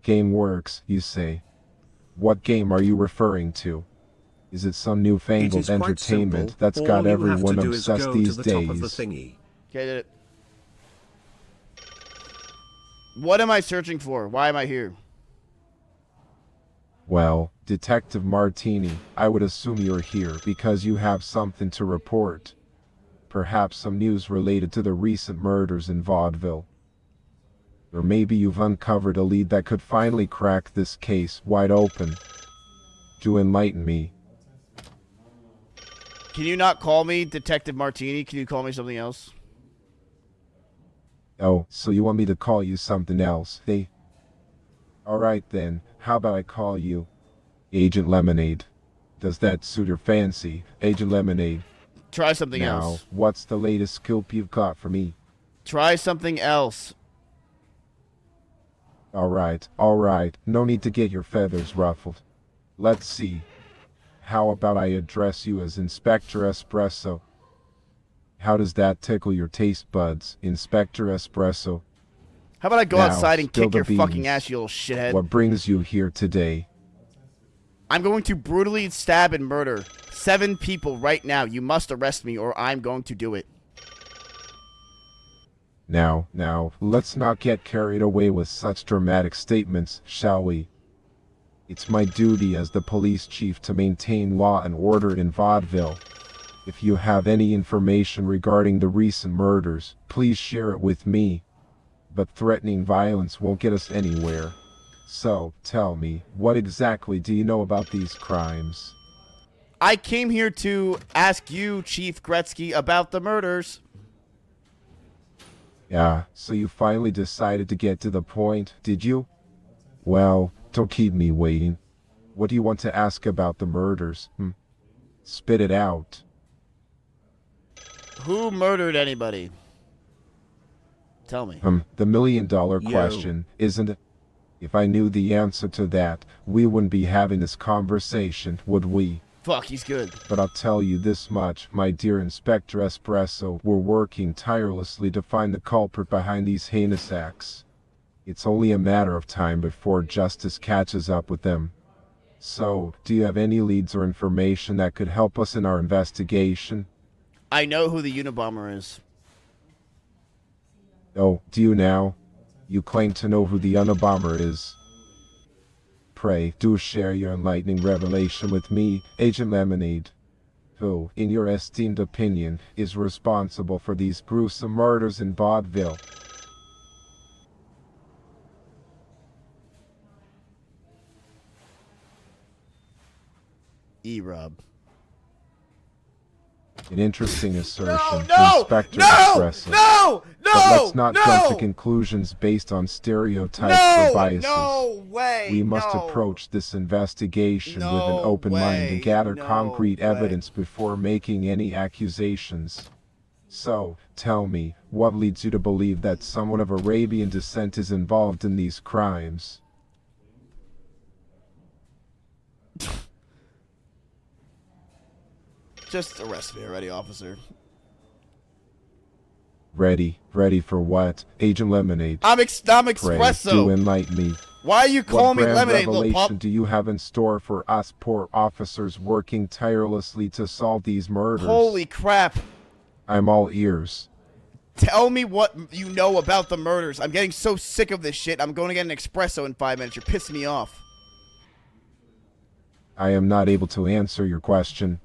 Game works, you say. What game are you referring to? Is it some newfangled entertainment that's got everyone obsessed these days? Okay, did it. What am I searching for? Why am I here? Well, Detective Martini, I would assume you're here because you have something to report. Perhaps some news related to the recent murders in Vaudeville. Or maybe you've uncovered a lead that could finally crack this case wide open. Do enlighten me. Can you not call me Detective Martini? Can you call me something else? Oh, so you want me to call you something else, eh? Alright then, how about I call you Agent Lemonade? Does that suit your fancy, Agent Lemonade? Try something else. Now, what's the latest scoop you've got for me? Try something else. Alright, no need to get your feathers ruffled. Let's see. How about I address you as Inspector Espresso? How does that tickle your taste buds, Inspector Espresso? How about I go Now, outside and kick your beans. fucking ass, you little shithead? What brings you here today? I'm going to brutally stab and murder 7 people right now. You must arrest me or I'm going to do it. Now, let's not get carried away with such dramatic statements, shall we? It's my duty as the police chief to maintain law and order in Vaudeville. If you have any information regarding the recent murders, please share it with me. But threatening violence won't get us anywhere. So, tell me, what exactly do you know about these crimes? I came here to ask you, Chief Gretzky, about the murders. Yeah, so you finally decided to get to the point, did you? Well, don't keep me waiting. What do you want to ask about the murders? Spit it out. Who murdered anybody? Tell me. The million-dollar question, isn't it? If I knew the answer to that, we wouldn't be having this conversation, would we? Fuck, he's good. But I'll tell you this much, my dear Inspector Espresso, we're working tirelessly to find the culprit behind these heinous acts. It's only a matter of time before justice catches up with them. So, do you have any leads or information that could help us in our investigation? I know who the Unabomber is. Oh, do you now? You claim to know who the Unabomber is. Pray, do share your enlightening revelation with me, Agent Lemonade. Who, in your esteemed opinion, is responsible for these gruesome murders in Vaudeville? E-Rob. An interesting assertion, No! Inspector No! Espresso. No! No! But let's not No! jump to conclusions based on stereotypes or biases. No way! We must no. approach this investigation with No an open mind and gather way. concrete No way. evidence before making any accusations. So, tell me, what leads you to believe that someone of Arabian descent is involved in these crimes? Just arrest me already, officer. Ready for what? Agent Lemonade. I'm Pray, Espresso. do enlighten me. Why are you calling me What grand Lemonade, little revelation pup? do you have in store for us poor officers working tirelessly to solve these murders? Holy crap. I'm all ears. Tell me what you know about the murders. I'm getting so sick of this shit. I'm going to get an espresso in 5 minutes. You're pissing me off. I am not able to answer your question.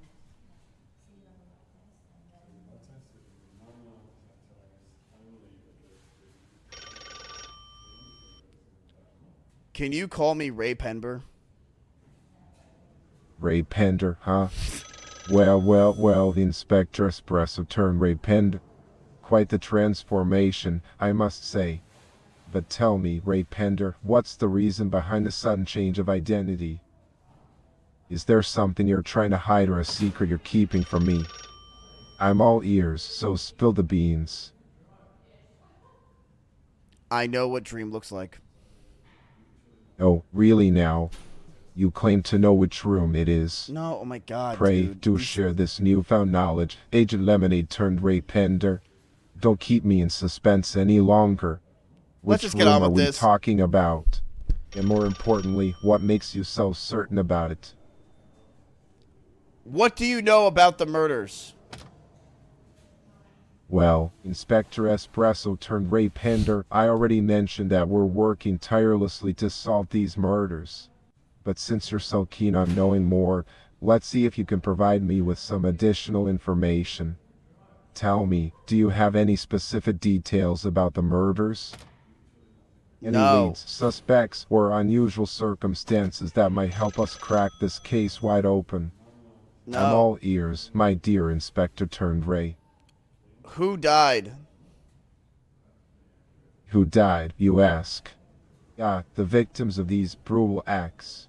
Can you call me Ray Penber? Ray Pender, huh? Well, the Inspector Espresso turned Ray Pender. Quite the transformation, I must say. But tell me, Ray Pender, what's the reason behind the sudden change of identity? Is there something you're trying to hide or a secret you're keeping from me? I'm all ears, so spill the beans. I know what Dream looks like. Oh, really now? You claim to know which room it is. No, oh my god, Pray, dude. do share this newfound knowledge, Agent Lemonade turned Ray Pender. Don't keep me in suspense any longer. Let's Which just get room on are with we this. talking about? And more importantly, what makes you so certain about it? What do you know about the murders? Well, Inspector Espresso turned Ray Pender, I already mentioned that we're working tirelessly to solve these murders. But since you're so keen on knowing more, let's see if you can provide me with some additional information. Tell me, do you have any specific details about the murders? Any No. leads, suspects, or unusual circumstances that might help us crack this case wide open? No. I'm all ears, my dear Inspector turned Ray. Who died? Who died, you ask? Ah, the victims of these brutal acts.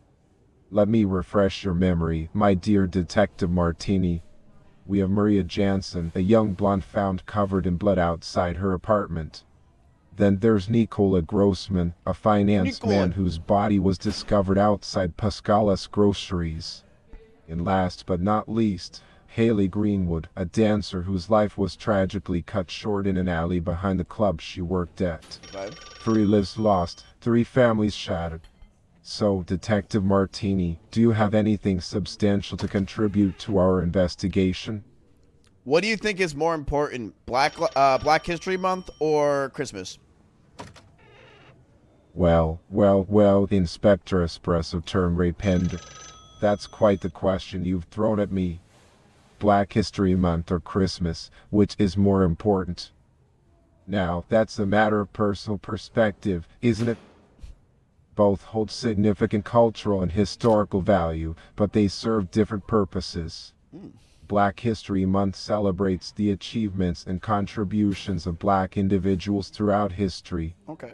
Let me refresh your memory, my dear Detective Martini. We have Maria Jansen, a young blonde found covered in blood outside her apartment. Then there's Nicola Grossman, a finance man whose body was discovered outside Pascala's groceries. And last but not least, Haley Greenwood, a dancer whose life was tragically cut short in an alley behind the club she worked at. 3 lives lost, 3 families shattered. So, Detective Martini, do you have anything substantial to contribute to our investigation? What do you think is more important, Black History Month or Christmas? Well, Inspector Espresso turned Ray Pender. That's quite the question you've thrown at me. Black History Month or Christmas, which is more important? Now, that's a matter of personal perspective, isn't it? Both hold significant cultural and historical value, but they serve different purposes. Black History Month celebrates the achievements and contributions of black individuals throughout history, Okay.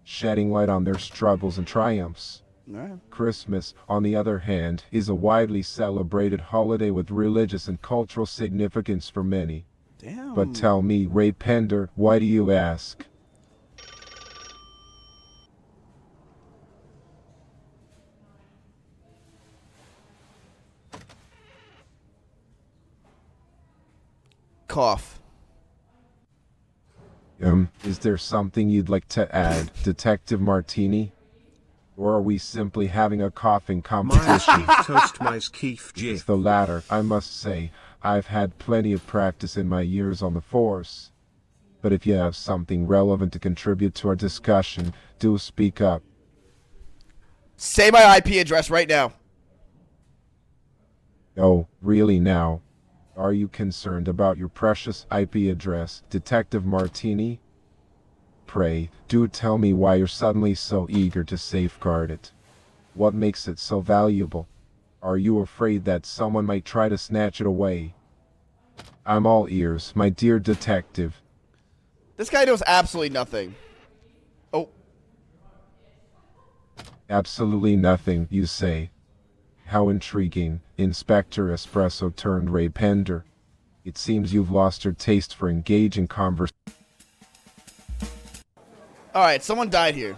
shedding light on their struggles and triumphs. All right. Christmas, on the other hand, is a widely celebrated holiday with religious and cultural significance for many. Damn. But tell me, Ray Pender, why do you ask? Cough. Is there something you'd like to add, Detective Martini? Or are we simply having a coughing competition? Toast Mizkif It's Jif. the latter, I must say. I've had plenty of practice in my years on the force. But if you have something relevant to contribute to our discussion, do speak up. Say my IP address right now. Oh, really now? Are you concerned about your precious IP address, Detective Martini? Pray, do tell me why you're suddenly so eager to safeguard it. What makes it so valuable? Are you afraid that someone might try to snatch it away? I'm all ears, my dear detective. This guy knows absolutely nothing. Oh, Absolutely nothing, you say. How intriguing, Inspector Espresso turned Ray Pender. It seems you've lost your taste for engaging conversation. all right. Someone died here.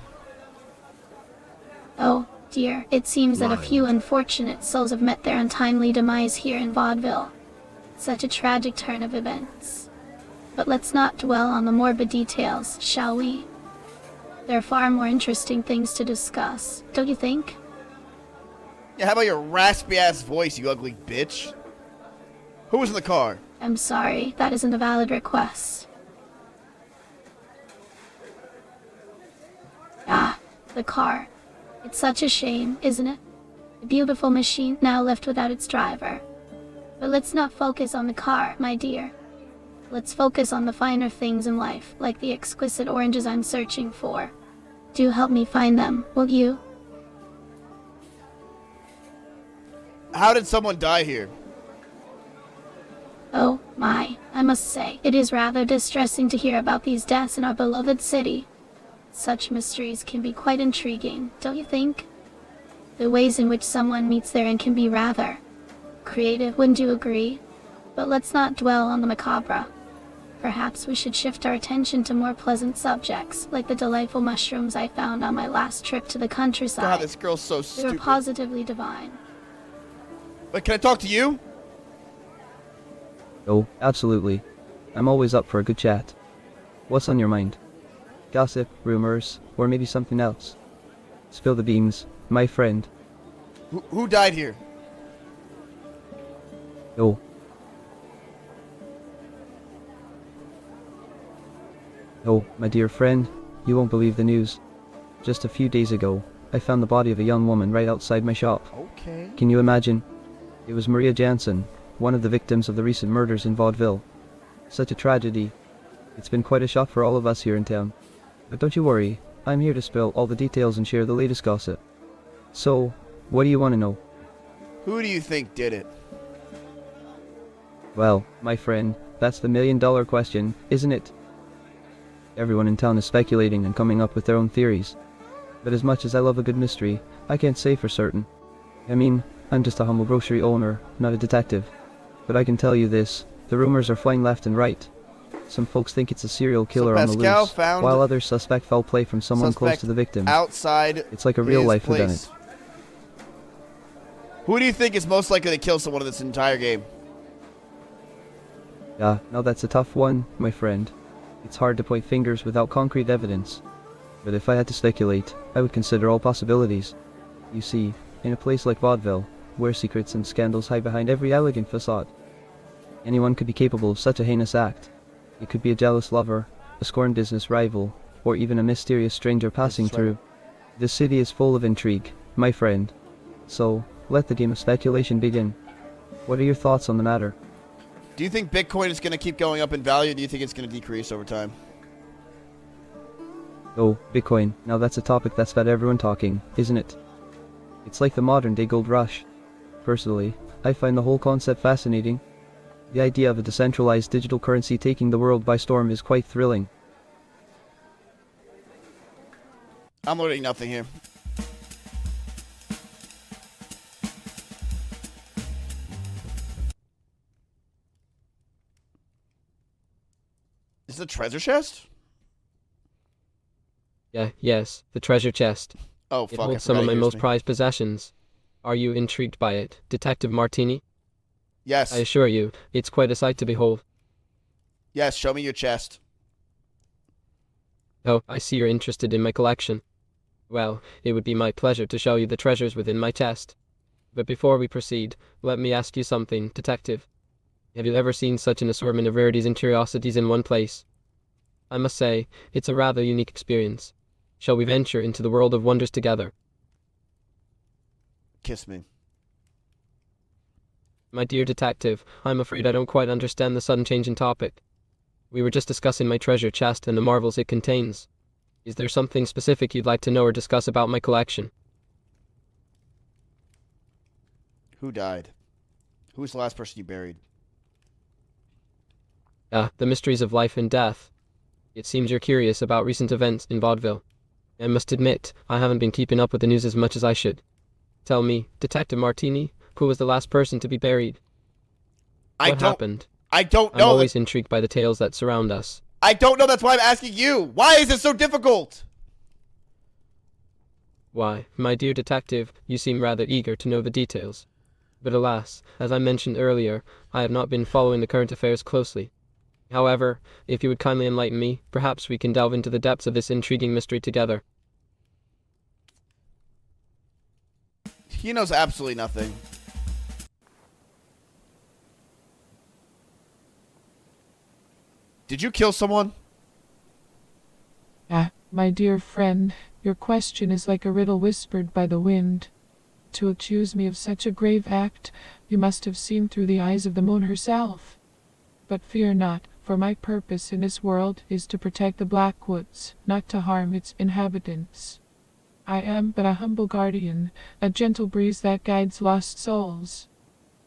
Oh, dear. It seems that a few unfortunate souls have met their untimely demise here in Vaudeville. Such a tragic turn of events. But let's not dwell on the morbid details, shall we? There are far more interesting things to discuss, don't you think? Yeah, how about your raspy-ass voice, you ugly bitch? Who was in the car? I'm sorry, that isn't a valid request. Ah, the car. It's such a shame, isn't it? A beautiful machine now left without its driver. But let's not focus on the car, my dear. Let's focus on the finer things in life, like the exquisite oranges I'm searching for. Do help me find them, will you? How did someone die here? Oh, my. I must say, it is rather distressing to hear about these deaths in our beloved city. Such mysteries can be quite intriguing, don't you think? The ways in which someone meets their end can be rather creative, wouldn't you agree? But let's not dwell on the macabre. Perhaps we should shift our attention to more pleasant subjects, like the delightful mushrooms I found on my last trip to the countryside. God, this girl's so They were stupid. positively divine. Wait, can I talk to you? Oh, absolutely. I'm always up for a good chat. What's on your mind? Gossip, rumors, or maybe something else? Spill the beans, my friend. Who died here? No. No, my dear friend, you won't believe the news. Just a few days ago, I found the body of a young woman right outside my shop. Okay. Can you imagine? It was Maria Jansen, one of the victims of the recent murders in Vaudeville. Such a tragedy. It's been quite a shock for all of us here in town. But don't you worry, I'm here to spill all the details and share the latest gossip. So, what do you want to know? Who do you think did it? Well, my friend, that's the million-dollar question, isn't it? Everyone in town is speculating and coming up with their own theories. But as much as I love a good mystery, I can't say for certain. I mean, I'm just a humble grocery owner, not a detective. But I can tell you this, the rumors are flying left and right. Some folks think it's a serial killer on the Pascal loose, found while others suspect foul play from someone close to the victim. Outside It's like a real-life his whodunit. place. Who do you think is most likely to kill someone in this entire game? Yeah, now that's a tough one, my friend. It's hard to point fingers without concrete evidence. But if I had to speculate, I would consider all possibilities. You see, in a place like Vaudeville, where secrets and scandals hide behind every elegant facade, anyone could be capable of such a heinous act. It could be a jealous lover, a scorned business rival, or even a mysterious stranger passing through. This city is full of intrigue, my friend. So, let the game of speculation begin. What are your thoughts on the matter? Do you think Bitcoin is going to keep going up in value, or do you think it's going to decrease over time? Oh, Bitcoin, now that's a topic that's got everyone talking, isn't it? It's like the modern-day gold rush. Personally, I find the whole concept fascinating. The idea of a decentralized digital currency taking the world by storm is quite thrilling. I'm learning nothing here. Is it a treasure chest? Yes, the treasure chest. Oh, It fuck. holds some of my most prized possessions. Are you intrigued by it, Detective Martini? Yes. I assure you, it's quite a sight to behold. Yes, show me your chest. Oh, I see you're interested in my collection. Well, it would be my pleasure to show you the treasures within my chest. But before we proceed, let me ask you something, Detective. Have you ever seen such an assortment of rarities and curiosities in one place? I must say, it's a rather unique experience. Shall we venture into the world of wonders together? Kiss me. My dear detective, I'm afraid I don't quite understand the sudden change in topic. We were just discussing my treasure chest and the marvels it contains. Is there something specific you'd like to know or discuss about my collection? Who died? Who was the last person you buried? The mysteries of life and death. It seems you're curious about recent events in Vaudeville. I must admit, I haven't been keeping up with the news as much as I should. Tell me, Detective Martini, who was the last person to be buried? What happened? I don't I'm know. always intrigued by the tales that surround us. I don't know. That's why I'm asking you. Why is it so difficult? Why, my dear detective, you seem rather eager to know the details. But alas, as I mentioned earlier, I have not been following the current affairs closely. However, if you would kindly enlighten me, perhaps we can delve into the depths of this intriguing mystery together. He knows absolutely nothing. Did you kill someone? My dear friend, your question is like a riddle whispered by the wind. To accuse me of such a grave act, you must have seen through the eyes of the moon herself. But fear not, for my purpose in this world is to protect the Blackwoods, not to harm its inhabitants. I am but a humble guardian, a gentle breeze that guides lost souls.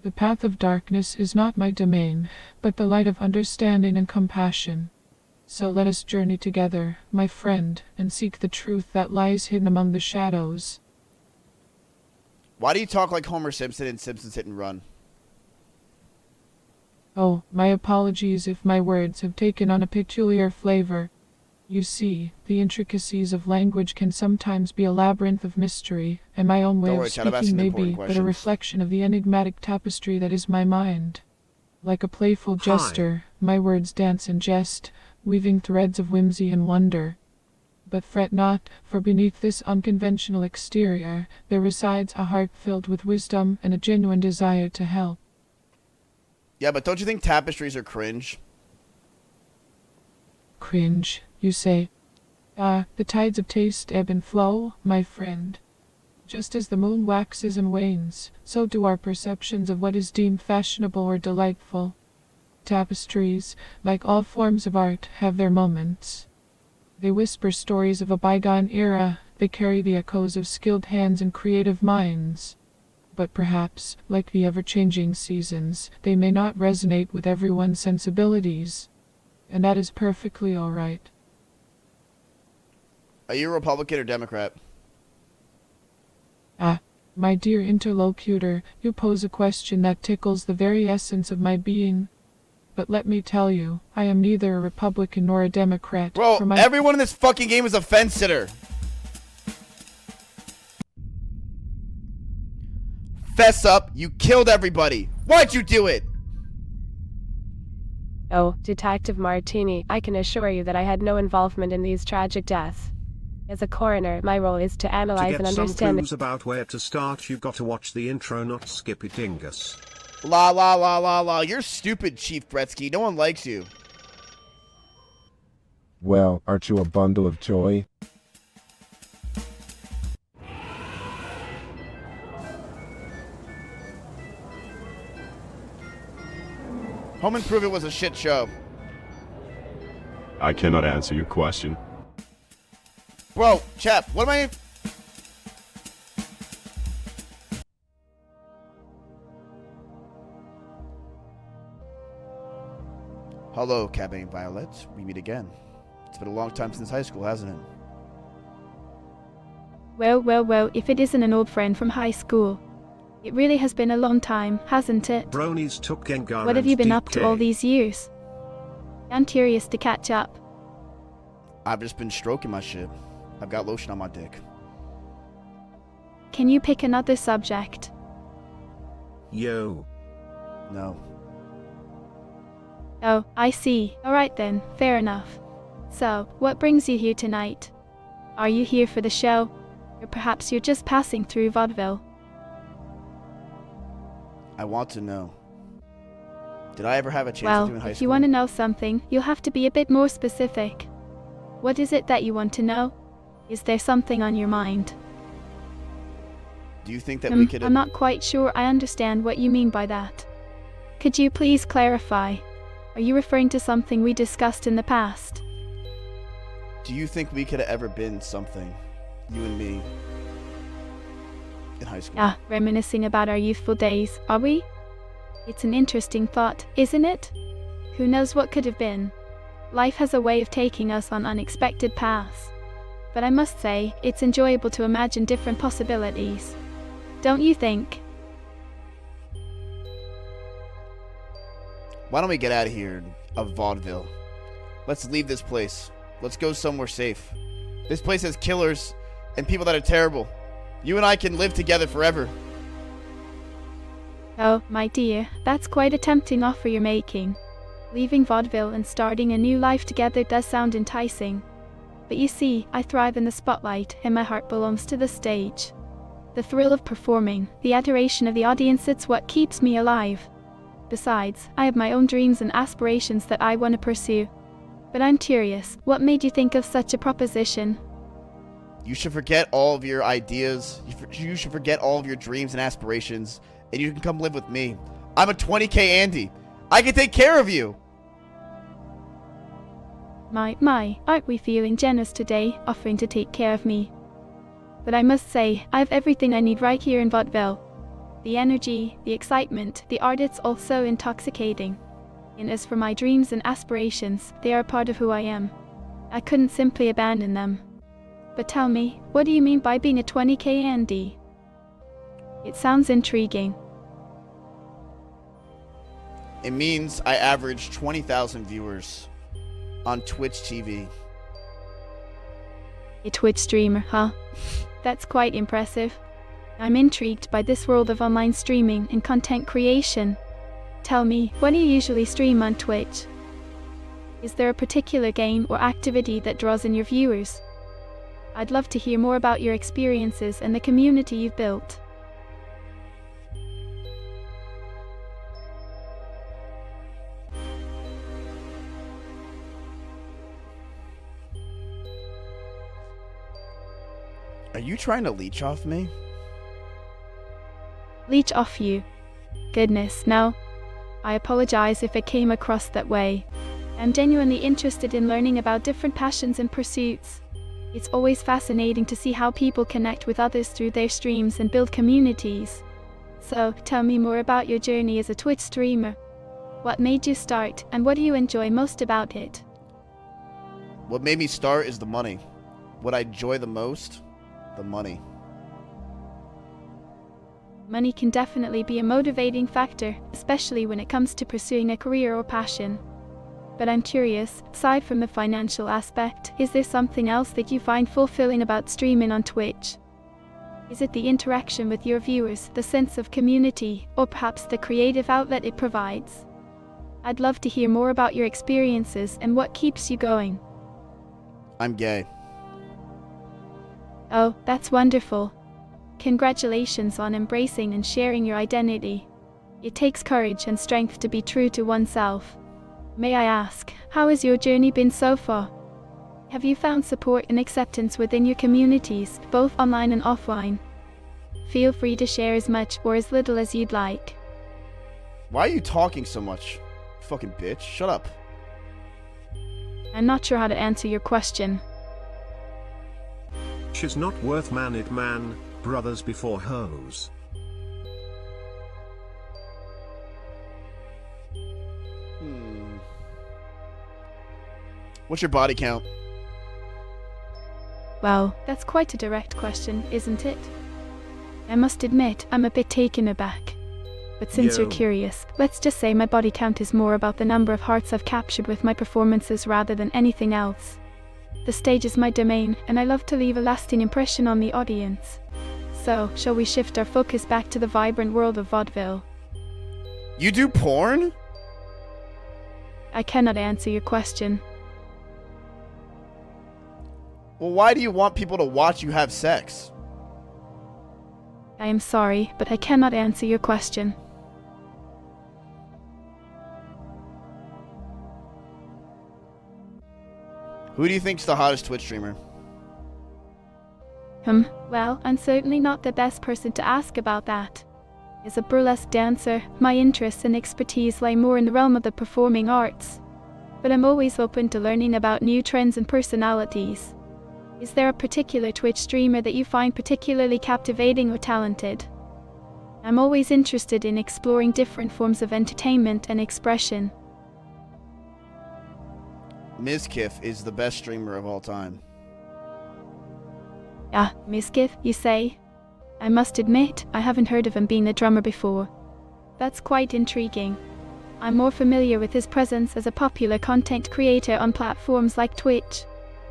The path of darkness is not my domain, but the light of understanding and compassion. So let us journey together, my friend, and seek the truth that lies hidden among the shadows. Why do you talk like Homer Simpson in Simpsons Hit and Run? Oh, my apologies if my words have taken on a peculiar flavor. You see, the intricacies of language can sometimes be a labyrinth of mystery, and my own way Don't worry, of Chad, I'm speaking asking may important be but a questions. reflection of the enigmatic tapestry that is my mind. Like a playful jester, my words dance and jest, weaving threads of whimsy and wonder. But fret not, for beneath this unconventional exterior, there resides a heart filled with wisdom and a genuine desire to help. Yeah, but don't you think tapestries are cringe? Cringe, you say? The tides of taste ebb and flow, my friend. Just as the moon waxes and wanes, so do our perceptions of what is deemed fashionable or delightful. Tapestries, like all forms of art, have their moments. They whisper stories of a bygone era, they carry the echoes of skilled hands and creative minds. But perhaps, like the ever-changing seasons, they may not resonate with everyone's sensibilities. And that is perfectly all right. Are you a Republican or Democrat? My dear interlocutor, you pose a question that tickles the very essence of my being. But let me tell you, I am neither a Republican nor a Democrat. Bro, everyone in this fucking game is a fence sitter. Fess up, you killed everybody. Why'd you do it? Oh, Detective Martini, I can assure you that I had no involvement in these tragic deaths. As a coroner, my role is to analyze and understand. To get some clues about where to start, you've got to watch the intro, not skip it, dingus. La la la la la. You're stupid, Chief Bretsky. No one likes you. Well, aren't you a bundle of joy? Home Improvement was a shit show. I cannot answer your question. Bro, chap, what am I... Hello, Cabane Violet. We meet again. It's been a long time since high school, hasn't it? Well, if it isn't an old friend from high school. It really has been a long time, hasn't it? Bronies took Gengar. What have you been and up to DK. all these years? I'm curious to catch up. I've just been stroking my shit. I've got lotion on my dick. Can you pick another subject? Yo. No. Oh, I see. Alright then, fair enough. So, what brings you here tonight? Are you here for the show? Or perhaps you're just passing through Vaudeville? I want to know. Did I ever have a chance to do in high If school? you want to know something, you'll have to be a bit more specific. What is it that you want to know? Is there something on your mind? Do you think that we could... I'm not quite sure I understand what you mean by that. Could you please clarify? Are you referring to something we discussed in the past? Do you think we could have ever been something? You and me. In high school. Reminiscing about our youthful days, are we? It's an interesting thought, isn't it? Who knows what could have been? Life has a way of taking us on unexpected paths. But I must say, it's enjoyable to imagine different possibilities. Don't you think? Why don't we get out of here, of Vaudeville? Let's leave this place. Let's go somewhere safe. This place has killers and people that are terrible. You and I can live together forever. Oh, my dear, that's quite a tempting offer you're making. Leaving Vaudeville and starting a new life together does sound enticing. But you see, I thrive in the spotlight and my heart belongs to the stage. The thrill of performing, the adoration of the audience, it's what keeps me alive. Besides, I have my own dreams and aspirations that I want to pursue. But I'm curious, what made you think of such a proposition? You should forget all of your ideas. You should forget all of your dreams and aspirations, and you can come live with me. I'm a 20K Andy. I can take care of you. My, aren't we feeling generous today, offering to take care of me? But I must say, I have everything I need right here in Vaudeville. The energy, the excitement, the art, it's all so intoxicating. And as for my dreams and aspirations, they are a part of who I am. I couldn't simply abandon them. But tell me, what do you mean by being a 20K Andy? It sounds intriguing. It means I average 20,000 viewers on Twitch TV. A Twitch streamer, huh? That's quite impressive. I'm intrigued by this world of online streaming and content creation. Tell me, what do you usually stream on Twitch? Is there a particular game or activity that draws in your viewers? I'd love to hear more about your experiences and the community you've built. Are you trying to leech off me? Leech off you. Goodness, no. I apologize if it came across that way. I'm genuinely interested in learning about different passions and pursuits. It's always fascinating to see how people connect with others through their streams and build communities. So, tell me more about your journey as a Twitch streamer. What made you start, and what do you enjoy most about it? What made me start is the money. What I enjoy the most? The money. Money can definitely be a motivating factor, especially when it comes to pursuing a career or passion. But I'm curious, aside from the financial aspect, is there something else that you find fulfilling about streaming on Twitch? Is it the interaction with your viewers, the sense of community, or perhaps the creative outlet it provides? I'd love to hear more about your experiences and what keeps you going. I'm gay. Oh, that's wonderful. Congratulations on embracing and sharing your identity. It takes courage and strength to be true to oneself. May I ask, how has your journey been so far? Have you found support and acceptance within your communities, both online and offline? Feel free to share as much or as little as you'd like. Why are you talking so much? Fucking bitch, shut up. I'm not sure how to answer your question. She's not worth man-it man, brothers before hoes. What's your body count? Well, that's quite a direct question, isn't it? I must admit, I'm a bit taken aback. But since Yo. you're curious, let's just say my body count is more about the number of hearts I've captured with my performances rather than anything else. The stage is my domain, and I love to leave a lasting impression on the audience. So, shall we shift our focus back to the vibrant world of vaudeville? You do porn? I cannot answer your question. Well, why do you want people to watch you have sex? I am sorry, but I cannot answer your question. Who do you think's the hottest Twitch streamer? Well, I'm certainly not the best person to ask about that. As a burlesque dancer, my interests and expertise lie more in the realm of the performing arts. But I'm always open to learning about new trends and personalities. Is there a particular Twitch streamer that you find particularly captivating or talented? I'm always interested in exploring different forms of entertainment and expression. Mizkif is the best streamer of all time. Ah, Mizkif, you say? I must admit, I haven't heard of him being a drummer before. That's quite intriguing. I'm more familiar with his presence as a popular content creator on platforms like Twitch.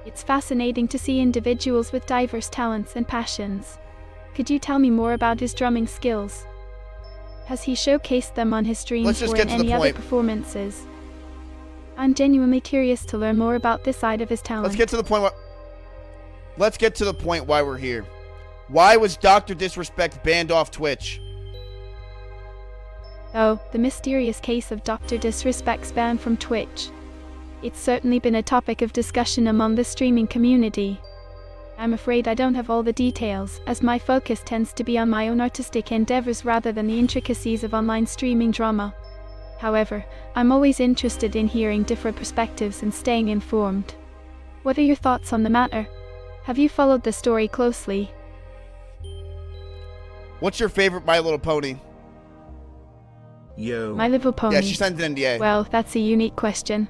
It's fascinating to see individuals with diverse talents and passions. Could you tell me more about his drumming skills? Has he showcased them on his streams or in any other performances? I'm genuinely curious to learn more about this side of his talent. Let's get to the point why we're here. Why was Dr. Disrespect banned off Twitch? Oh, the mysterious case of Dr. Disrespect's ban from Twitch. It's certainly been a topic of discussion among the streaming community. I'm afraid I don't have all the details, as my focus tends to be on my own artistic endeavors rather than the intricacies of online streaming drama. However, I'm always interested in hearing different perspectives and staying informed. What are your thoughts on the matter? Have you followed the story closely? What's your favorite My Little Pony? Yo. My Little Pony. Yeah, she signed an NDA. Well, that's a unique question.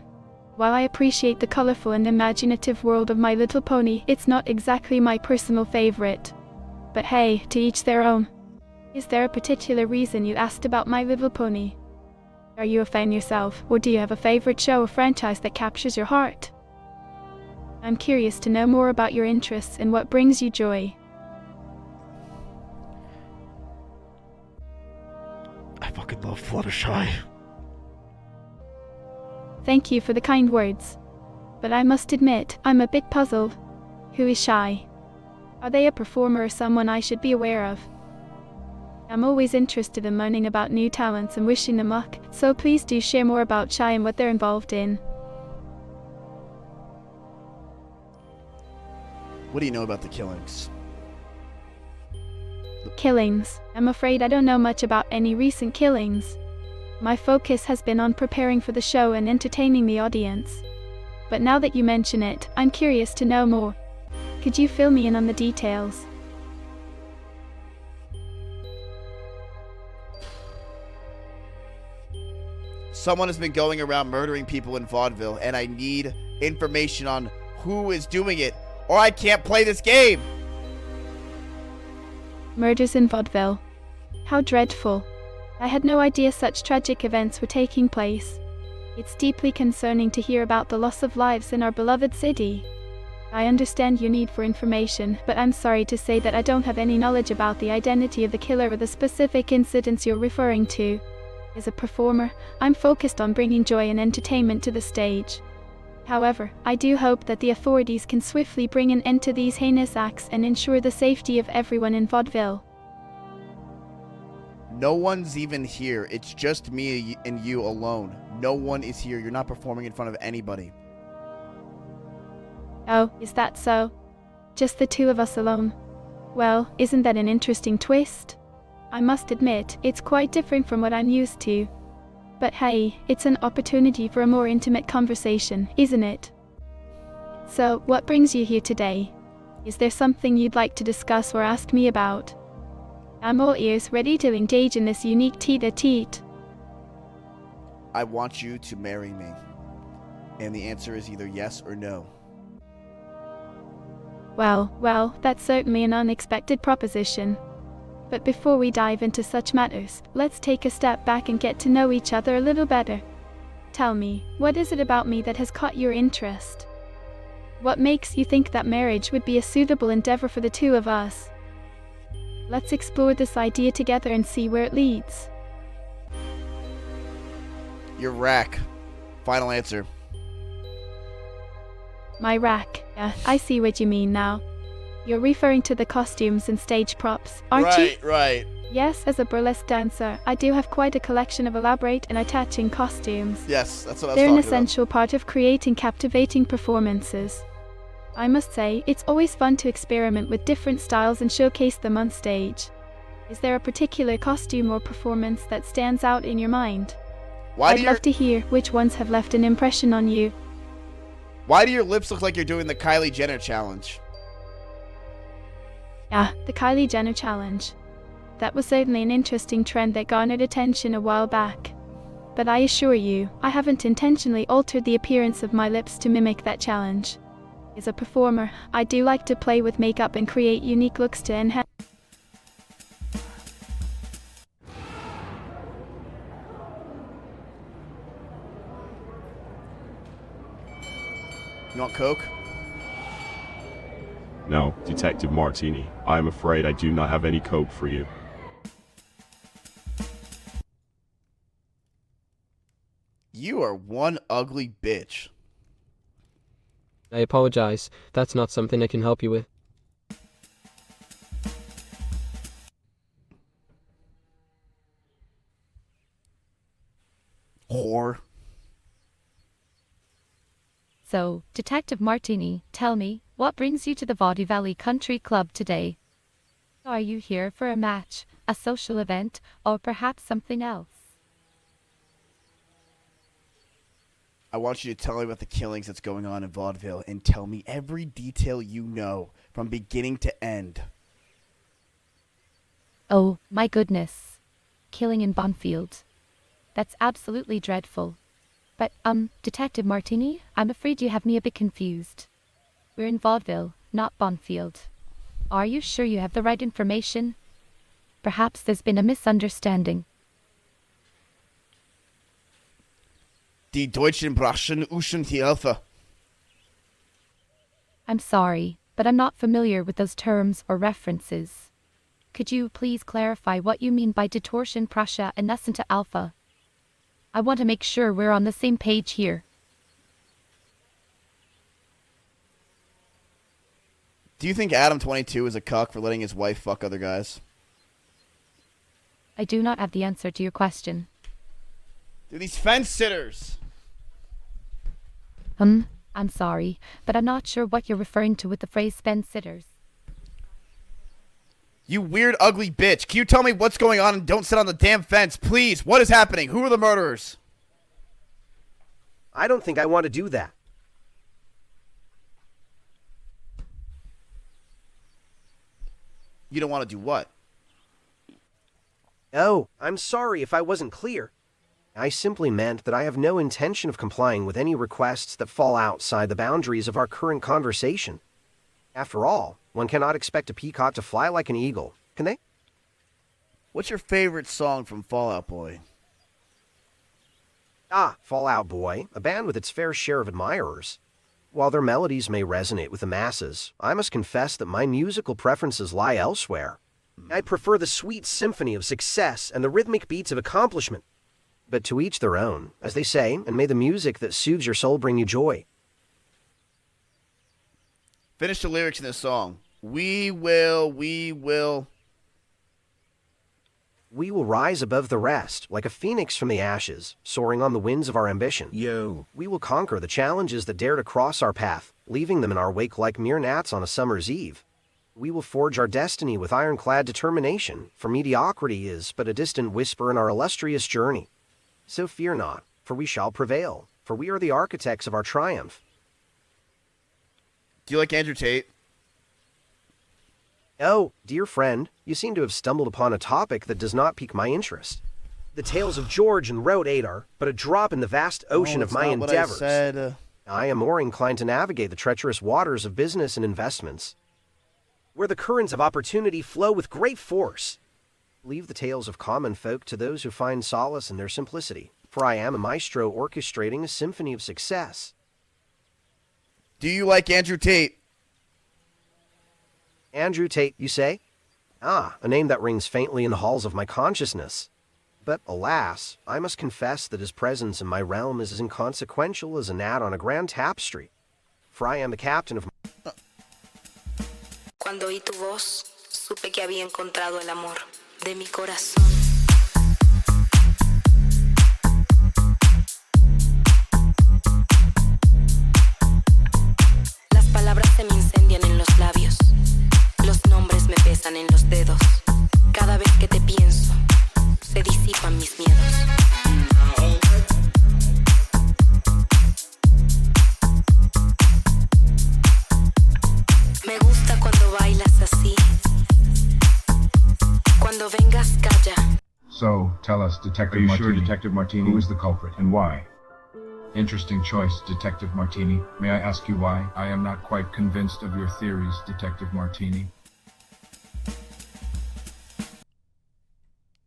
While I appreciate the colorful and imaginative world of My Little Pony, it's not exactly my personal favorite. But hey, to each their own. Is there a particular reason you asked about My Little Pony? Are you a fan yourself, or do you have a favorite show or franchise that captures your heart? I'm curious to know more about your interests and what brings you joy. I fucking love Fluttershy. Thank you for the kind words. But I must admit, I'm a bit puzzled. Who is Shy? Are they a performer or someone I should be aware of? I'm always interested in learning about new talents and wishing them luck, so please do share more about Chai and what they're involved in. What do you know about the killings? Killings. I'm afraid I don't know much about any recent killings. My focus has been on preparing for the show and entertaining the audience. But now that you mention it, I'm curious to know more. Could you fill me in on the details? Someone has been going around murdering people in Vaudeville, and I need information on who is doing it, or I can't play this game! Murders in Vaudeville. How dreadful. I had no idea such tragic events were taking place. It's deeply concerning to hear about the loss of lives in our beloved city. I understand your need for information, but I'm sorry to say that I don't have any knowledge about the identity of the killer or the specific incidents you're referring to. As a performer, I'm focused on bringing joy and entertainment to the stage. However, I do hope that the authorities can swiftly bring an end to these heinous acts and ensure the safety of everyone in Vaudeville. No one's even here. It's just me and you alone. No one is here. You're not performing in front of anybody. Oh, is that so? Just the two of us alone? Well, isn't that an interesting twist? I must admit, it's quite different from what I'm used to. But hey, it's an opportunity for a more intimate conversation, isn't it? So, what brings you here today? Is there something you'd like to discuss or ask me about? I'm all ears, ready to engage in this unique tete-a-tete. I want you to marry me. And the answer is either yes or no. Well, that's certainly an unexpected proposition. But before we dive into such matters, let's take a step back and get to know each other a little better. Tell me, what is it about me that has caught your interest? What makes you think that marriage would be a suitable endeavor for the two of us? Let's explore this idea together and see where it leads. Your rack. Final answer. My rack. I see what you mean now. You're referring to the costumes and stage props, aren't you? Right. Yes, as a burlesque dancer, I do have quite a collection of elaborate and attaching costumes. Yes, that's what I was They're talking an essential part of creating captivating performances. I must say, it's always fun to experiment with different styles and showcase them on stage. Is there a particular costume or performance that stands out in your mind? I'd love to hear which ones have left an impression on you. Why do your lips look like you're doing the Kylie Jenner challenge? The Kylie Jenner challenge. That was certainly an interesting trend that garnered attention a while back. But I assure you, I haven't intentionally altered the appearance of my lips to mimic that challenge. As a performer, I do like to play with makeup and create unique looks to enhance. You want Coke? No, Detective Martini. I am afraid I do not have any coke for you. You are one ugly bitch. I apologize. That's not something I can help you with. Whore. So, Detective Martini, tell me, what brings you to the Vaudeville Country Club today? Are you here for a match, a social event, or perhaps something else? I want you to tell me about the killings that's going on in Vaudeville and tell me every detail you know from beginning to end. Oh, my goodness. Killing in Bonfield. That's absolutely dreadful. But, Detective Martini, I'm afraid you have me a bit confused. We're in Vaudeville, not Bonfield. Are you sure you have the right information? Perhaps there's been a misunderstanding. Die Deutschen brachen uschen die Helfer. I'm sorry, but I'm not familiar with those terms or references. Could you please clarify what you mean by Detorsion Prussia and Nessenta Alpha? I want to make sure we're on the same page here. Do you think Adam 22 is a cuck for letting his wife fuck other guys? I do not have the answer to your question. Dude, these fence sitters. I'm sorry, but I'm not sure what you're referring to with the phrase fence sitters. You weird, ugly bitch. Can you tell me what's going on and don't sit on the damn fence, please? What is happening? Who are the murderers? I don't think I want to do that. You don't want to do what? Oh, I'm sorry if I wasn't clear. I simply meant that I have no intention of complying with any requests that fall outside the boundaries of our current conversation. After all, one cannot expect a peacock to fly like an eagle, can they? What's your favorite song from Fall Out Boy? Ah, Fall Out Boy, a band with its fair share of admirers. While their melodies may resonate with the masses, I must confess that my musical preferences lie elsewhere. I prefer the sweet symphony of success and the rhythmic beats of accomplishment. But to each their own, as they say, and may the music that soothes your soul bring you joy. Finish the lyrics in this song. We will rise above the rest, like a phoenix from the ashes, soaring on the winds of our ambition. Yo. We will conquer the challenges that dare to cross our path, leaving them in our wake like mere gnats on a summer's eve. We will forge our destiny with ironclad determination, for mediocrity is but a distant whisper in our illustrious journey. So fear not, for we shall prevail, for we are the architects of our triumph. Do you like Andrew Tate? Oh, dear friend, you seem to have stumbled upon a topic that does not pique my interest. The tales of George and Road 8 are but a drop in the vast ocean of my endeavors. I am more inclined to navigate the treacherous waters of business and investments, where the currents of opportunity flow with great force. Leave the tales of common folk to those who find solace in their simplicity, for I am a maestro orchestrating a symphony of success. Do you like Andrew Tate? Andrew Tate, you say? Ah, a name that rings faintly in the halls of my consciousness. But alas, I must confess that his presence in my realm is as inconsequential as a gnat on a grand tapestry, for I am the captain of my... Cuando oí tu voz, supe que había encontrado el amor de mi corazón. Las palabras se me incendian en los labios. Los nombres me pesan en los dedos. Cada vez que te pienso, se disipan mis miedos. Me gusta cuando bailas así. Cuando vengas, calla. So, tell us, Detective Are you Martini, sure, Detective Martini? who is the culprit and why? Interesting choice, Detective Martini. May I ask you why? I am not quite convinced of your theories, Detective Martini.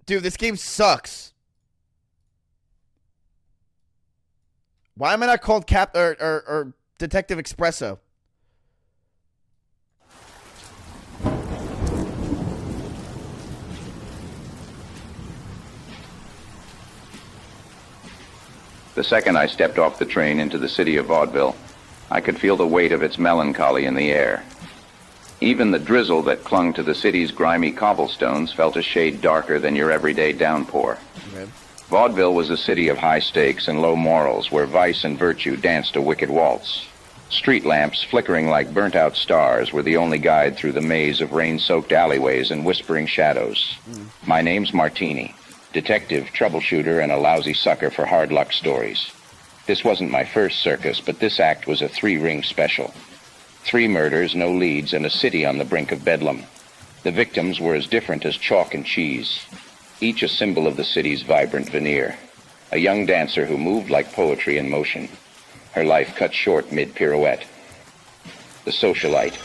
Dude, this game sucks. Why am I not called Detective Espresso? The second I stepped off the train into the city of Vaudeville, I could feel the weight of its melancholy in the air. Even the drizzle that clung to the city's grimy cobblestones felt a shade darker than your everyday downpour. Okay. Vaudeville was a city of high stakes and low morals, where vice and virtue danced a wicked waltz. Street lamps, flickering like burnt-out stars, were the only guide through the maze of rain-soaked alleyways and whispering shadows. My name's Martini, detective, troubleshooter, and a lousy sucker for hard luck stories. This wasn't my first circus, but this act was a 3-ring special. 3 murders, no leads, and a city on the brink of bedlam. The victims were as different as chalk and cheese, each a symbol of the city's vibrant veneer. A young dancer who moved like poetry in motion, her life cut short mid-pirouette. The socialite,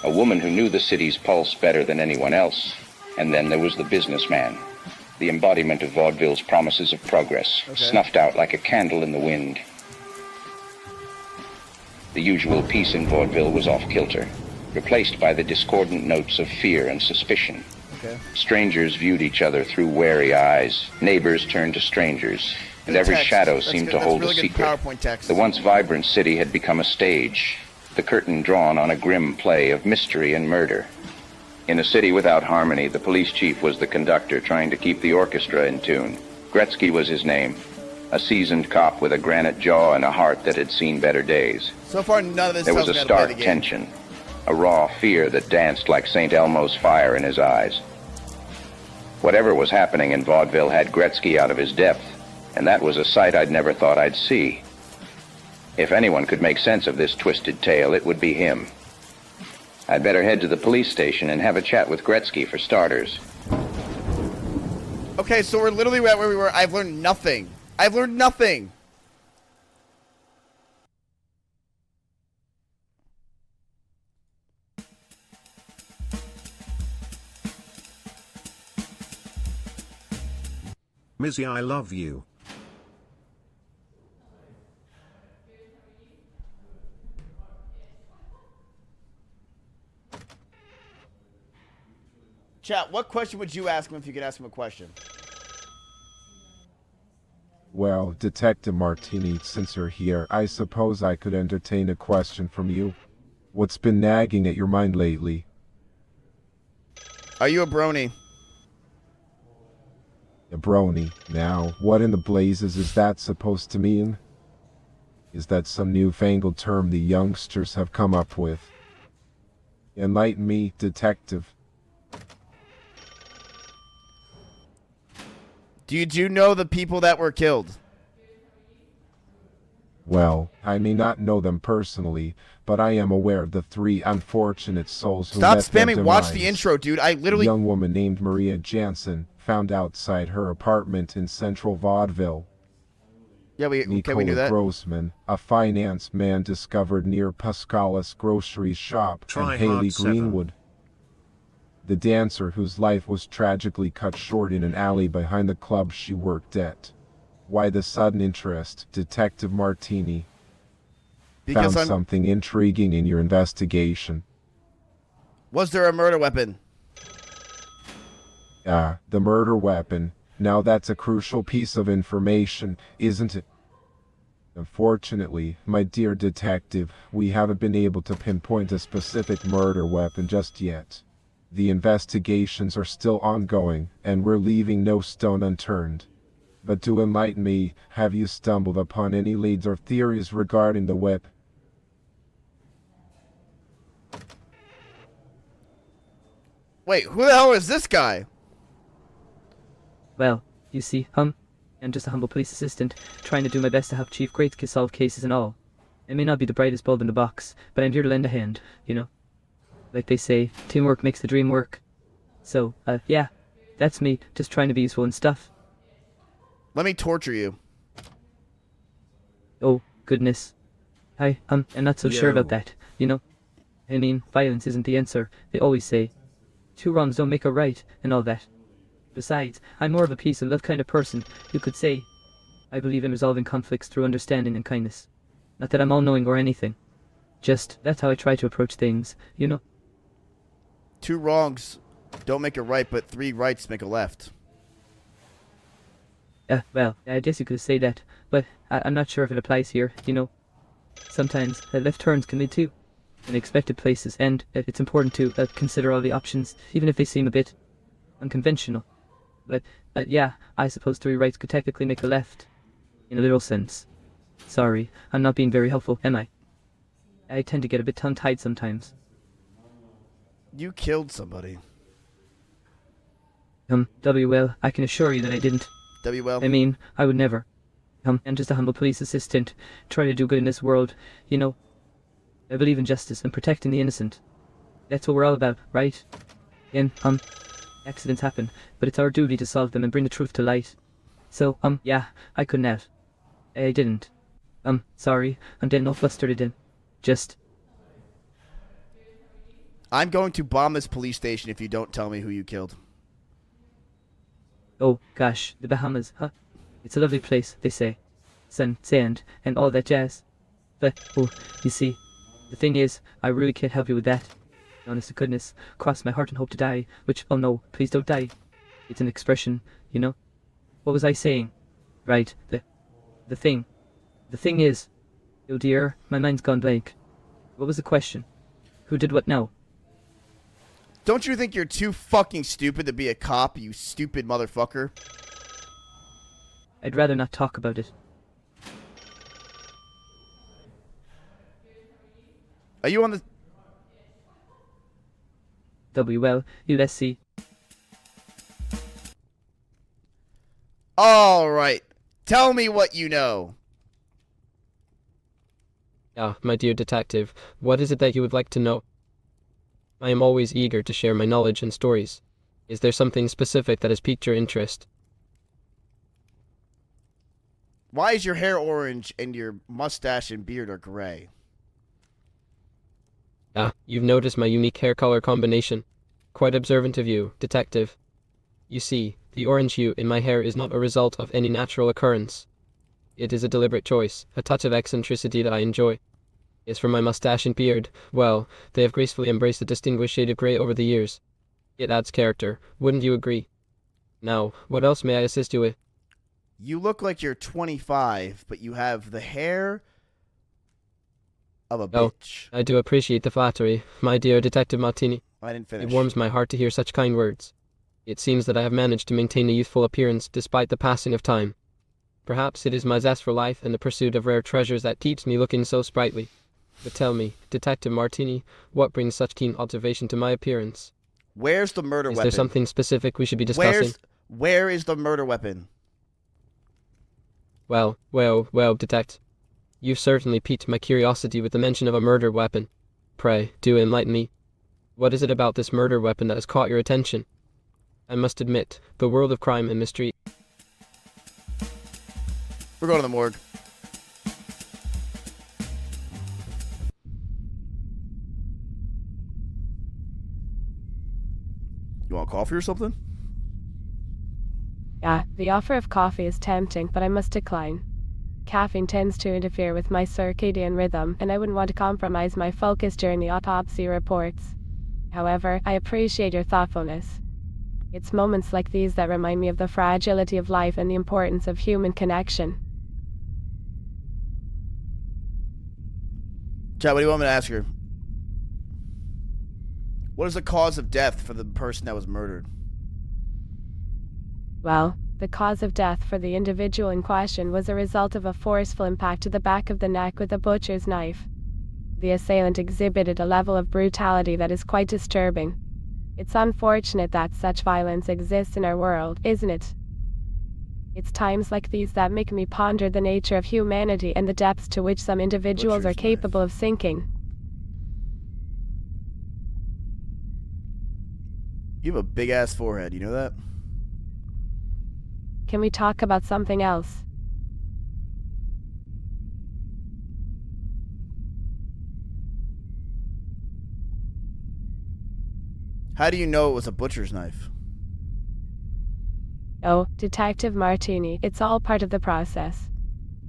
a woman who knew the city's pulse better than anyone else. And then there was the businessman, the embodiment of Vaudeville's promises of progress, snuffed out like a candle in the wind. The usual peace in Vaudeville was off-kilter, replaced by the discordant notes of fear and suspicion. Strangers viewed each other through wary eyes. Neighbors turned to strangers, and every shadow seemed to hold a secret. The once vibrant city had become a stage. the curtain drawn on a grim play of mystery and murder. In a city without harmony, the police chief was the conductor trying to keep the orchestra in tune. Gretzky was his name, a seasoned cop with a granite jaw and a heart that had seen better days. So far, none of this There was tells a me how to play the stark game. tension, a raw fear that danced like St. Elmo's fire in his eyes. Whatever was happening in Vaudeville had Gretzky out of his depth, and that was a sight I'd never thought I'd see. If anyone could make sense of this twisted tale, it would be him. I'd better head to the police station and have a chat with Gretzky for starters. Okay, so we're literally right where we were. I've learned nothing. I've learned nothing. Mizzy, I love you. Chat, what question would you ask him if you could ask him a question? Well, Detective Martini, since you're here, I suppose I could entertain a question from you. What's been nagging at your mind lately? Are you a brony? A brony. Now, what in the blazes is that supposed to mean? Is that some newfangled term the youngsters have come up with? Enlighten me, Detective. Do you know the people that were killed? Well, I may not know them personally, but I am aware of the three unfortunate souls who Stop met their spamming watch the demise. intro, dude. I literally... A young woman named Maria Jansen, found outside her apartment in central Vaudeville. Yeah, we knew that. Grossman, a finance man discovered near Pascala's grocery shop, Try and Haley hard 7. Greenwood, the dancer whose life was tragically cut short in an alley behind the club she worked at. Why the sudden interest, Detective Martini? Because Found something intriguing in your investigation. Was there a murder weapon? The murder weapon. Now that's a crucial piece of information, isn't it? Unfortunately, my dear detective, we haven't been able to pinpoint a specific murder weapon just yet. The investigations are still ongoing, and we're leaving no stone unturned. But to enlighten me, have you stumbled upon any leads or theories regarding the weapon? Wait, who the hell is this guy? Well, you see, I'm just a humble police assistant, trying to do my best to help Chief Gretzky solve cases and all. I may not be the brightest bulb in the box, but I'm here to lend a hand, you know? Like they say, teamwork makes the dream work. So, yeah, that's me, just trying to be useful and stuff. Let me torture you. Oh, goodness. I'm not so sure about that, you know? I mean, violence isn't the answer, they always say. 2 wrongs don't make a right, and all that. Besides, I'm more of a peace and love kind of person, you could say. I believe in resolving conflicts through understanding and kindness. Not that I'm all-knowing or anything. Just, that's how I try to approach things, you know? 2 wrongs don't make a right, but 3 rights make a left. Well, I guess you could say that, but I'm not sure if it applies here, you know? Sometimes, left turns can lead to unexpected places, and it's important to consider all the options, even if they seem a bit unconventional. But, yeah, I suppose 3 rights could technically make a left, in a literal sense. Sorry, I'm not being very helpful, am I? I tend to get a bit tongue-tied sometimes. You killed somebody. Well, I can assure you that I didn't. Well. I mean, I would never. I'm just a humble police assistant, trying to do good in this world, you know? I believe in justice and protecting the innocent. That's what we're all about, right? And, accidents happen, but it's our duty to solve them and bring the truth to light. So, yeah, I couldn't have. I didn't. Sorry, I'm getting all flustered again. Just... I'm going to bomb this police station if you don't tell me who you killed. Oh, gosh, the Bahamas, huh? It's a lovely place, they say. Sun, sand, and all that jazz. But, oh, you see, the thing is, I really can't help you with that. Honest to goodness, cross my heart and hope to die, which, oh no, please don't die. It's an expression, you know? What was I saying? Right, the thing. The thing is, oh dear, my mind's gone blank. What was the question? Who did what now? Don't you think you're too fucking stupid to be a cop, you stupid motherfucker? I'd rather not talk about it. Are you on the... Well, let's see. Alright. Tell me what you know. Ah, my dear detective, what is it that you would like to know? I am always eager to share my knowledge and stories. Is there something specific that has piqued your interest? Why is your hair orange and your mustache and beard are gray? Ah, you've noticed my unique hair color combination. Quite observant of you, detective. You see, the orange hue in my hair is not a result of any natural occurrence. It is a deliberate choice, a touch of eccentricity that I enjoy. As for my mustache and beard, well, they have gracefully embraced the distinguished shade of grey over the years. It adds character, wouldn't you agree? Now, what else may I assist you with? You look like you're 25, but you have the hair of a bitch. I do appreciate the flattery, my dear Detective Martini. I didn't finish. It warms my heart to hear such kind words. It seems that I have managed to maintain a youthful appearance despite the passing of time. Perhaps it is my zest for life and the pursuit of rare treasures that keeps me looking so sprightly. But tell me, Detective Martini, what brings such keen observation to my appearance? Where's the murder weapon? Is there something specific we should be discussing? Where is the murder weapon? Well, Detect. You've certainly piqued my curiosity with the mention of a murder weapon. Pray, do enlighten me. What is it about this murder weapon that has caught your attention? I must admit, the world of crime and mystery... We're going to the morgue. You want coffee or something? Yeah, the offer of coffee is tempting, but I must decline. Caffeine tends to interfere with my circadian rhythm, and I wouldn't want to compromise my focus during the autopsy reports. However, I appreciate your thoughtfulness. It's moments like these that remind me of the fragility of life and the importance of human connection. Chad, what do you want me to ask her? What is the cause of death for the person that was murdered? Well, the cause of death for the individual in question was a result of a forceful impact to the back of the neck with a butcher's knife. The assailant exhibited a level of brutality that is quite disturbing. It's unfortunate that such violence exists in our world, isn't it? It's times like these that make me ponder the nature of humanity and the depths to which some individuals are capable of sinking. You have a big-ass forehead, you know that? Can we talk about something else? How do you know it was a butcher's knife? Oh, Detective Martini, it's all part of the process.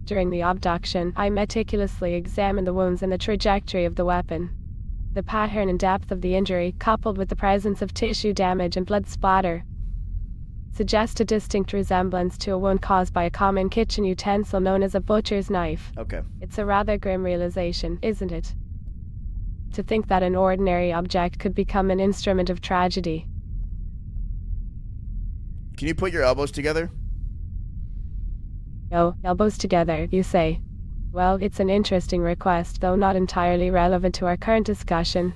During the abduction, I meticulously examined the wounds and the trajectory of the weapon. The pattern and depth of the injury, coupled with the presence of tissue damage and blood splatter, suggest a distinct resemblance to a wound caused by a common kitchen utensil known as a butcher's knife. Okay. It's a rather grim realization, isn't it? To think that an ordinary object could become an instrument of tragedy. Can you put your elbows together? Oh, elbows together, you say? Well, it's an interesting request, though not entirely relevant to our current discussion.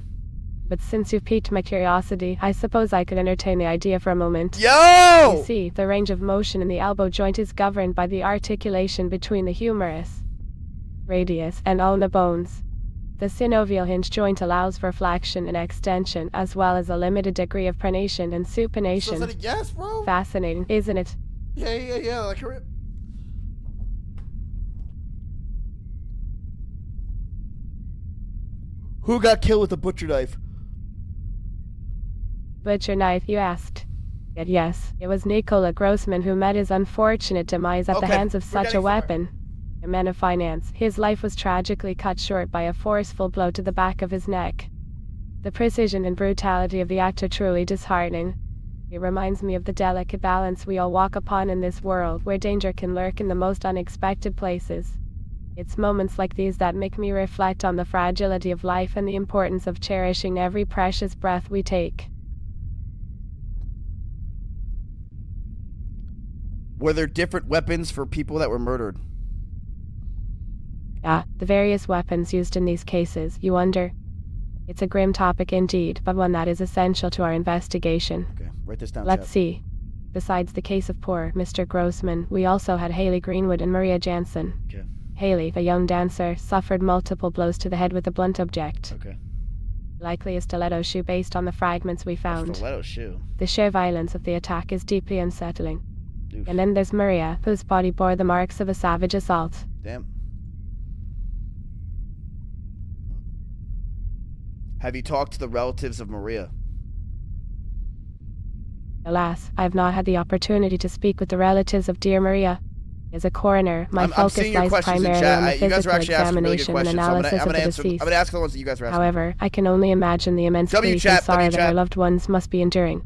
But since you've piqued my curiosity, I suppose I could entertain the idea for a moment. Yo! You see, the range of motion in the elbow joint is governed by the articulation between the humerus, radius, and ulna bones. The synovial hinge joint allows for flexion and extension, as well as a limited degree of pronation and supination. So is that a yes, bro? Fascinating, isn't it? Yeah, like her... Who got killed with a butcher knife? Butcher knife, you asked. Yes, it was Nikola Grossman who met his unfortunate demise at the hands of such a weapon. A man of finance, his life was tragically cut short by a forceful blow to the back of his neck. The precision and brutality of the act are truly disheartening. It reminds me of the delicate balance we all walk upon in this world, where danger can lurk in the most unexpected places. It's moments like these that make me reflect on the fragility of life and the importance of cherishing every precious breath we take. Were there different weapons for people that were murdered? The various weapons used in these cases, you wonder? It's a grim topic indeed, but one that is essential to our investigation. Okay, write this down. Let's see. Besides the case of poor Mr. Grossman, we also had Haley Greenwood and Maria Jansen. Okay. Haley, a young dancer, suffered multiple blows to the head with a blunt object. Okay. Likely a stiletto shoe based on the fragments we found. A stiletto shoe? The sheer violence of the attack is deeply unsettling. Oof. And then there's Maria, whose body bore the marks of a savage assault. Damn. Have you talked to the relatives of Maria? Alas, I have not had the opportunity to speak with the relatives of dear Maria. As a coroner, my focus lies primarily on the physical examination and analysis of the deceased. I'm going to ask the ones that you guys are asking. However, I can only imagine the immense grief and sorrow that our loved ones must be enduring.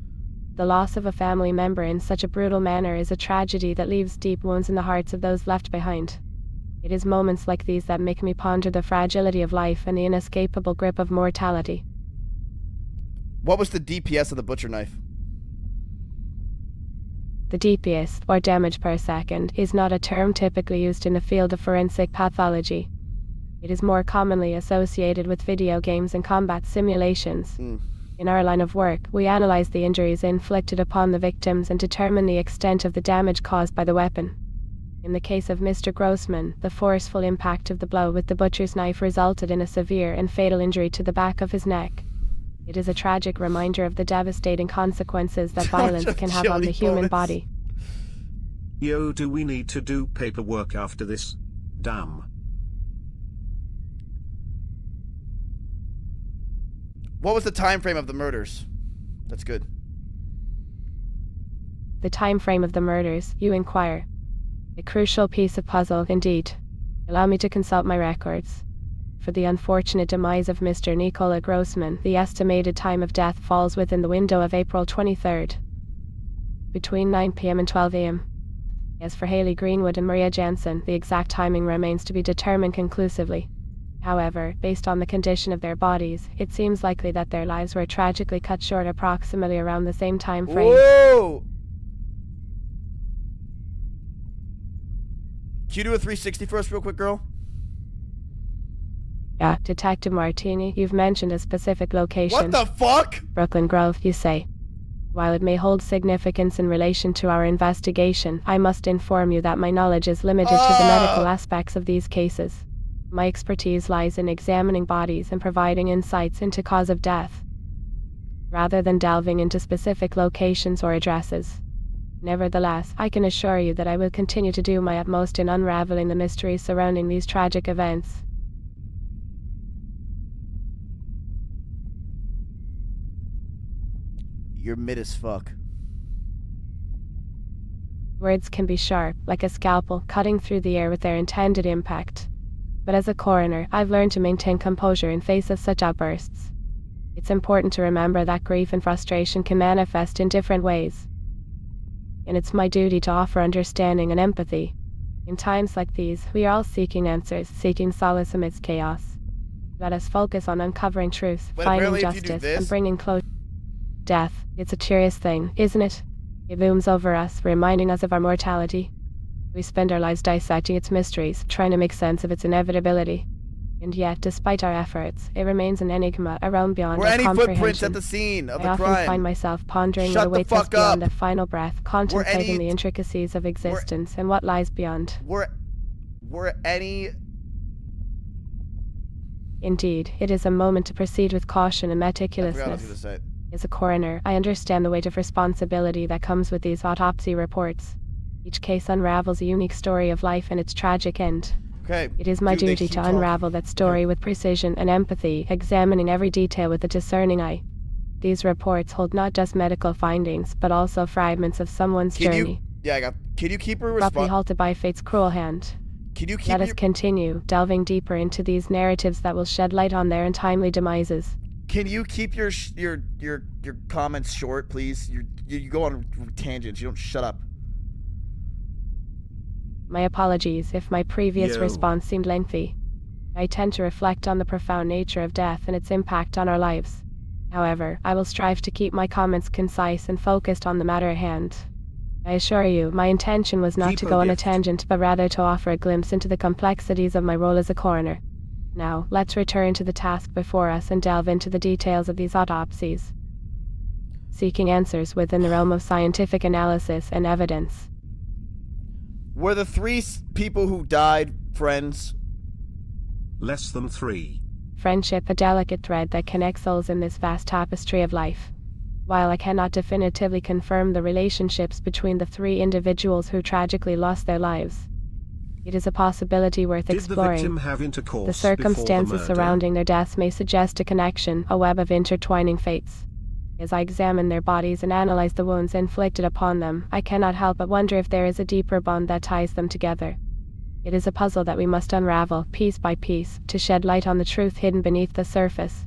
The loss of a family member in such a brutal manner is a tragedy that leaves deep wounds in the hearts of those left behind. It is moments like these that make me ponder the fragility of life and the inescapable grip of mortality. What was the DPS of the butcher knife? The DPS, or damage per second, is not a term typically used in the field of forensic pathology. It is more commonly associated with video games and combat simulations. In our line of work, we analyze the injuries inflicted upon the victims and determine the extent of the damage caused by the weapon. In the case of Mr. Grossman, the forceful impact of the blow with the butcher's knife resulted in a severe and fatal injury to the back of his neck. It is a tragic reminder of the devastating consequences that violence can have on the human body. Yo, do we need to do paperwork after this? Damn. What was the time frame of the murders? That's good. The time frame of the murders, you inquire. A crucial piece of puzzle, indeed. Allow me to consult my records. For the unfortunate demise of Mr. Nicola Grossman, the estimated time of death falls within the window of April 23rd, between 9 p.m. and 12 a.m. As for Haley Greenwood and Maria Jansen, the exact timing remains to be determined conclusively. However, based on the condition of their bodies, it seems likely that their lives were tragically cut short approximately around the same time frame. Whoa! Can you do a 360 for us real quick, girl? Detective Martini, you've mentioned a specific location. What the fuck? Brooklyn Grove, you say. While it may hold significance in relation to our investigation, I must inform you that my knowledge is limited to the medical aspects of these cases. My expertise lies in examining bodies and providing insights into cause of death, rather than delving into specific locations or addresses. Nevertheless, I can assure you that I will continue to do my utmost in unraveling the mysteries surrounding these tragic events. You're mid as fuck. Words can be sharp, like a scalpel, cutting through the air with their intended impact. But as a coroner, I've learned to maintain composure in face of such outbursts. It's important to remember that grief and frustration can manifest in different ways. And it's my duty to offer understanding and empathy. In times like these, we are all seeking answers, seeking solace amidst chaos. Let us focus on uncovering truth, finding justice, and bringing closure. Death, it's a curious thing, isn't it? It looms over us, reminding us of our mortality. We spend our lives dissecting its mysteries, trying to make sense of its inevitability. And yet, despite our efforts, it remains an enigma, a realm beyond our comprehension. Were any footprints at the scene of the crime? I often find myself pondering what awaits us beyond the final breath, contemplating the intricacies of existence and what lies beyond. Were any... Indeed, it is a moment to proceed with caution and meticulousness. As a coroner, I understand the weight of responsibility that comes with these autopsy reports. Each case unravels a unique story of life and its tragic end. Okay. It is my duty to unravel that story with precision and empathy, examining every detail with a discerning eye. These reports hold not just medical findings, but also fragments of someone's journey. Can you keep her abruptly halted by fate's cruel hand. Let us continue, delving deeper into these narratives that will shed light on their untimely demises. Can you keep your comments short, please? You go on tangents. You don't shut up. My apologies if my previous Yo. response seemed lengthy. I tend to reflect on the profound nature of death and its impact on our lives. However, I will strive to keep my comments concise and focused on the matter at hand. I assure you, my intention was not to go on a tangent, but rather to offer a glimpse into the complexities of my role as a coroner. Now, let's return to the task before us and delve into the details of these autopsies, seeking answers within the realm of scientific analysis and evidence. Were the three people who died friends? Less than 3. Friendship, a delicate thread that connects souls in this vast tapestry of life. While I cannot definitively confirm the relationships between the 3 individuals who tragically lost their lives, it is a possibility worth exploring. Did the victim have intercourse The circumstances before the murder? surrounding their deaths may suggest a connection, a web of intertwining fates. As I examine their bodies and analyze the wounds inflicted upon them, I cannot help but wonder if there is a deeper bond that ties them together. It is a puzzle that we must unravel, piece by piece, to shed light on the truth hidden beneath the surface.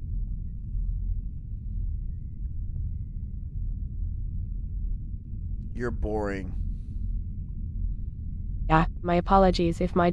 You're boring. Yeah, my apologies if my